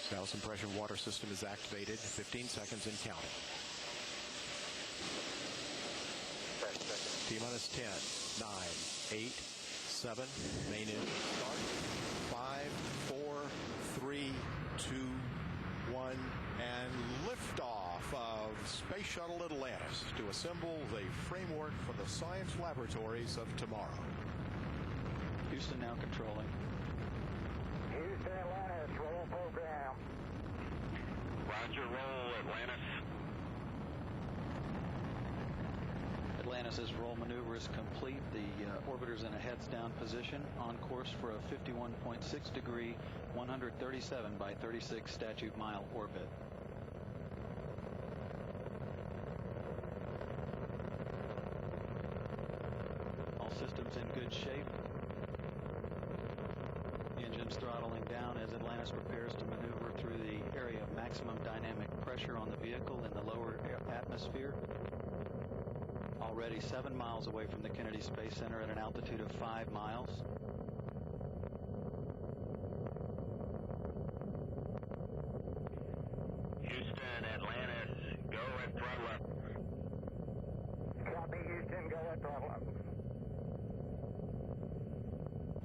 Sound suppression water system is activated. 15 seconds and counting. T-minus 10, 9, 8, 7, main engine start. 5, 4, 3, 2, 1, and liftoff of Spae Shuttle Atlantis to assemble the framework for the science laboratories of tomorrow. Houston now controlling. Houston Atlantis, roll program. Roger, roll Atlantis. Atlantis' roll maneuver is complete. The orbiter's in a heads down position on course for a 51.6 degree, 137 by 36 statute mile orbit. All systems in good shape. Engines throttling down as Atlantis prepares to maneuver through the area of maximum dynamic pressure on the vehicle in the lower atmosphere. Already 7 miles away from the Kennedy Space Center at an altitude of 5 miles. Houston, Atlantis, go at throttle up. Copy, Houston, go at throttle up.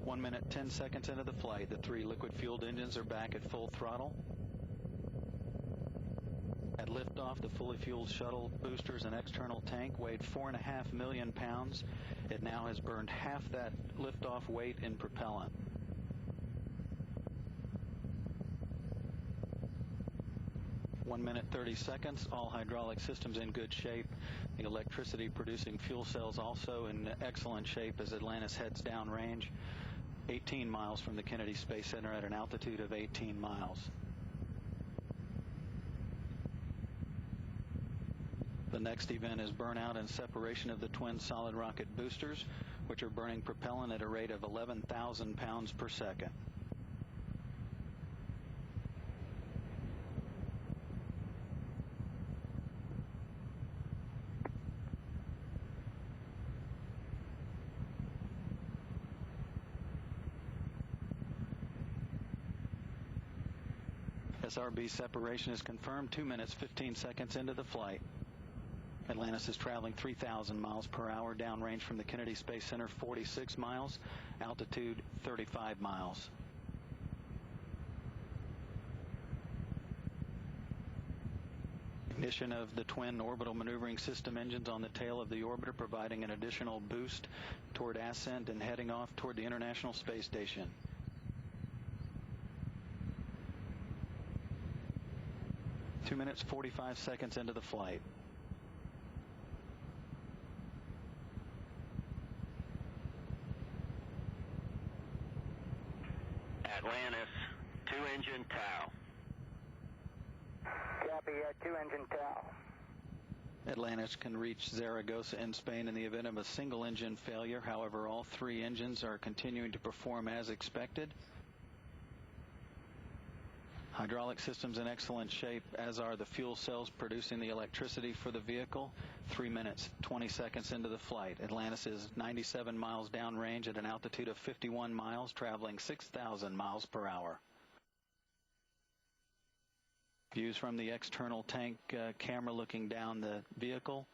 1 minute, 10 seconds into the flight, the 3 liquid-fueled engines are back at full throttle. At liftoff, the fully fueled shuttle boosters and external tank weighed 4.5 million pounds. It now has burned half that liftoff weight in propellant. One minute, 30 seconds. All hydraulic systems in good shape. The electricity producing fuel cells also in excellent shape as Atlantis heads downrange, 18 miles from the Kennedy Space Center at an altitude of 18 miles. The next event is burnout and separation of the twin solid rocket boosters, which are burning propellant at a rate of 11,000 pounds per second. SRB separation is confirmed 2 minutes, 15 seconds into the flight. Atlantis is traveling 3,000 miles per hour, downrange from the Kennedy Space Center 46 miles, altitude 35 miles. Ignition of the twin orbital maneuvering system engines on the tail of the orbiter, providing an additional boost toward ascent and heading off toward the International Space Station. Two minutes, 45 seconds into the flight. Atlantis, 2-engine TOW. Copy, 2-engine TOW. Atlantis can reach Zaragoza in Spain in the event of a single engine failure. However, all 3 engines are continuing to perform as expected. Hydraulic systems in excellent shape, as are the fuel cells producing the electricity for the vehicle. 3 minutes, 20 seconds into the flight. Atlantis is 97 miles downrange at an altitude of 51 miles, traveling 6,000 miles per hour. Views from the external tank camera looking down the vehicle.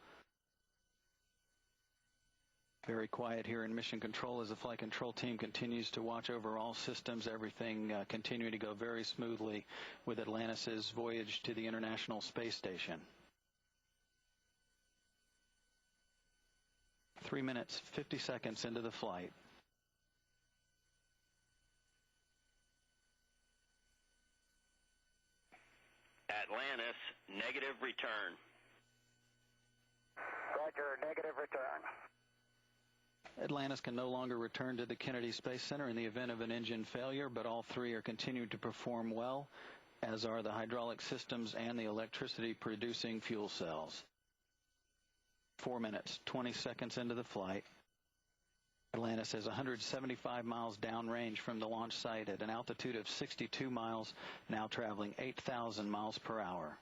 Very quiet here in Mission Control as the flight control team continues to watch over all systems, everything continuing to go very smoothly with Atlantis' voyage to the International Space Station. 3 minutes, 50 seconds into the flight. Atlantis, negative return. Roger, negative return. Atlantis can no longer return to the Kennedy Space Center in the event of an engine failure, but all 3 are continuing to perform well, as are the hydraulic systems and the electricity-producing fuel cells. 4 minutes, 20 seconds into the flight. Atlantis is 175 miles downrange from the launch site at an altitude of 62 miles, now traveling 8,000 miles per hour.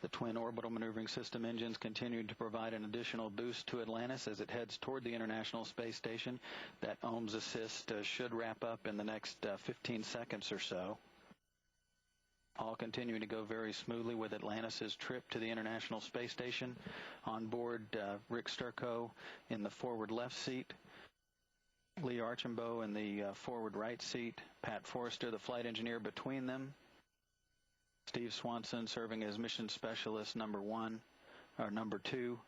The twin orbital maneuvering system engines continue to provide an additional boost to Atlantis as it heads toward the International Space Station. That OMS assist should wrap up in the next 15 seconds or so. All continuing to go very smoothly with Atlantis' trip to the International Space Station. On board, Rick Sturckow in the forward left seat, Lee Archambault in the forward right seat, Pat Forrester, the flight engineer, between them. Steve Swanson serving as mission specialist number 2.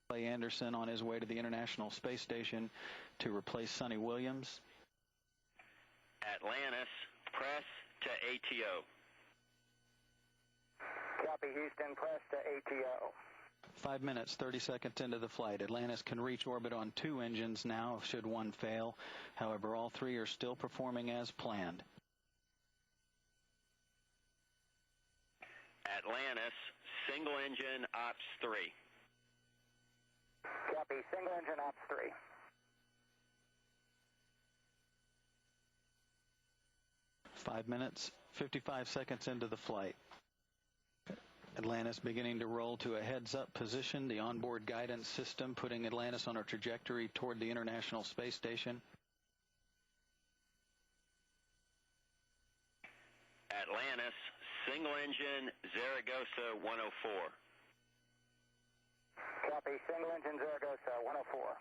Clay Anderson on his way to the International Space Station to replace Sonny Williams. Atlantis, press to ATO. Copy, Houston, press to ATO. 5 minutes, 30 seconds into the flight. Atlantis can reach orbit on 2 engines now, should one fail. However, all 3 are still performing as planned. Atlantis, single engine, ops 3. Copy, single engine, ops 3. 5 minutes, 55 seconds into the flight. Atlantis beginning to roll to a heads-up position. The onboard guidance system putting Atlantis on a trajectory toward the International Space Station. Atlantis, single engine, Zaragoza 104. Copy, single engine, Zaragoza 104.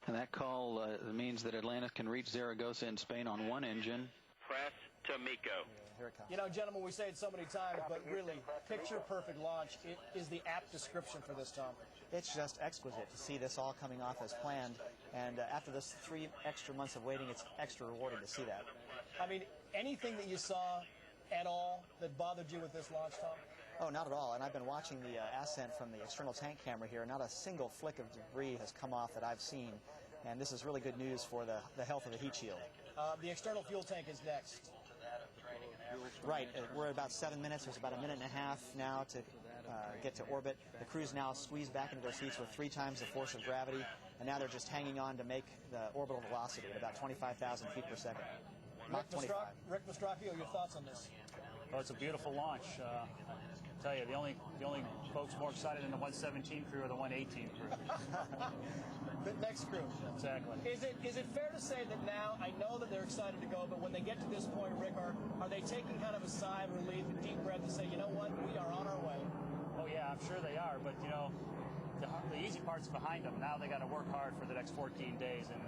And that call means that Atlantis can reach Zaragoza in Spain on 1 engine. Press to MECO. Here it comes. You know, gentlemen, we say it so many times, but really, picture-perfect launch is the apt description for this, Tom. It's just exquisite to see this all coming off as planned, and after this 3 extra months of waiting, it's extra rewarding to see that. I mean, anything that you saw at all that bothered you with this launch, Tom? Oh, not at all, and I've been watching the ascent from the external tank camera here. Not a single flick of debris has come off that I've seen, and this is really good news for the health of the heat shield. The external fuel tank is next. Right, we're at about 7 minutes. There's about a minute and a half now to get to orbit. The crew's now squeezed back into their seats with 3 times the force of gravity, and now they're just hanging on to make the orbital velocity at about 25,000 feet per second. Mach 25. Rick Mastracchio, your thoughts on this? Oh, it's a beautiful launch. I tell you, the only folks more excited than the 117 crew are the 118 crew. The next crew. Exactly. Is it fair to say that now, I know that they're excited to go, but when they get to this point, Rick, are they taking kind of a sigh of relief, a deep breath to say, you know what, we are on our way? Oh yeah, I'm sure they are, but you know, the easy part's behind them. Now they got to work hard for the next 14 days and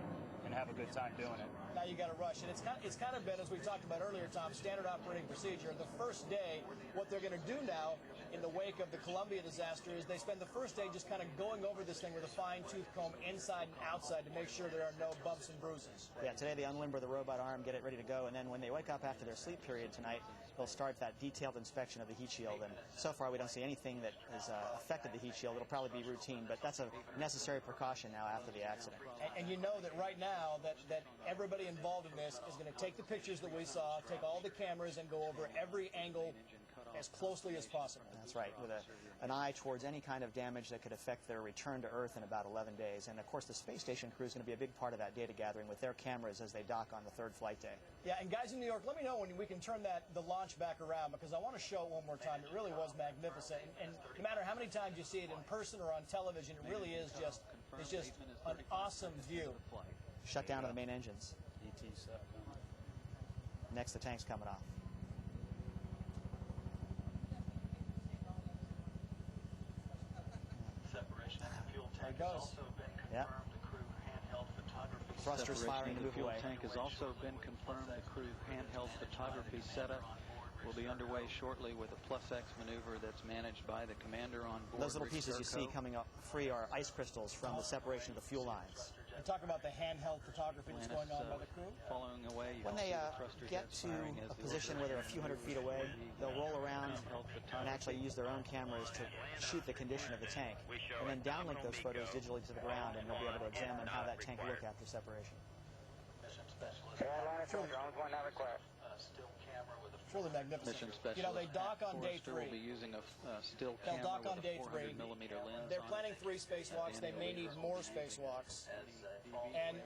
have a good time doing it. Now you got to rush, and it's kind of been, as we talked about earlier, Tom, standard operating procedure. The first day, what they're going to do now in the wake of the Columbia disaster is they spend the first day just kind of going over this thing with a fine-tooth comb inside and outside to make sure there are no bumps and bruises. Yeah, today they unlimber the robot arm, get it ready to go, and then when they wake up after their sleep period tonight, they'll start that detailed inspection of the heat shield. And so far, we don't see anything that has affected the heat shield. It'll probably be routine, but that's a necessary precaution now after the accident. And you know that right now that everybody involved in this is going to take the pictures that we saw, take all the cameras, and go over every angle as closely as possible. That's right, with an eye towards any kind of damage that could affect their return to Earth in about 11 days. And of course, the space station crew is going to be a big part of that data gathering with their cameras as they dock on the 3rd flight day. Yeah, and guys in New York, let me know when we can turn the launch back around, because I want to show it one more time. It really was magnificent, and no matter how many times you see it in person or on television, it really is just an awesome view. Shut down to the main engines. Next, the tank's coming off. Separation of the fuel tank has also been confirmed. Yep. The crew handheld photography. Thrusters firing to the move fuel away. tank has also been confirmed. The crew handheld photography setup will be underway shortly with a +X maneuver that's managed by the commander on board. Those little pieces you see coming up free are ice crystals from the separation of the fuel lines. And talk about the handheld photography that's going on by the crew. Following away, When they get to a position where they're a few hundred feet away, they'll roll around and actually use their own cameras to shoot the condition of the tank, and then downlink those photos digitally to the ground, and they'll be able to examine how that tank looked after separation. Atlantis, drones, one not request. It's really magnificent. Mission specialist You know, they dock on day Forrester 3. will be using a still They'll camera dock on with a day 3. 400mm lens. They're on planning it. 3 spacewalks. They may need more spacewalks. And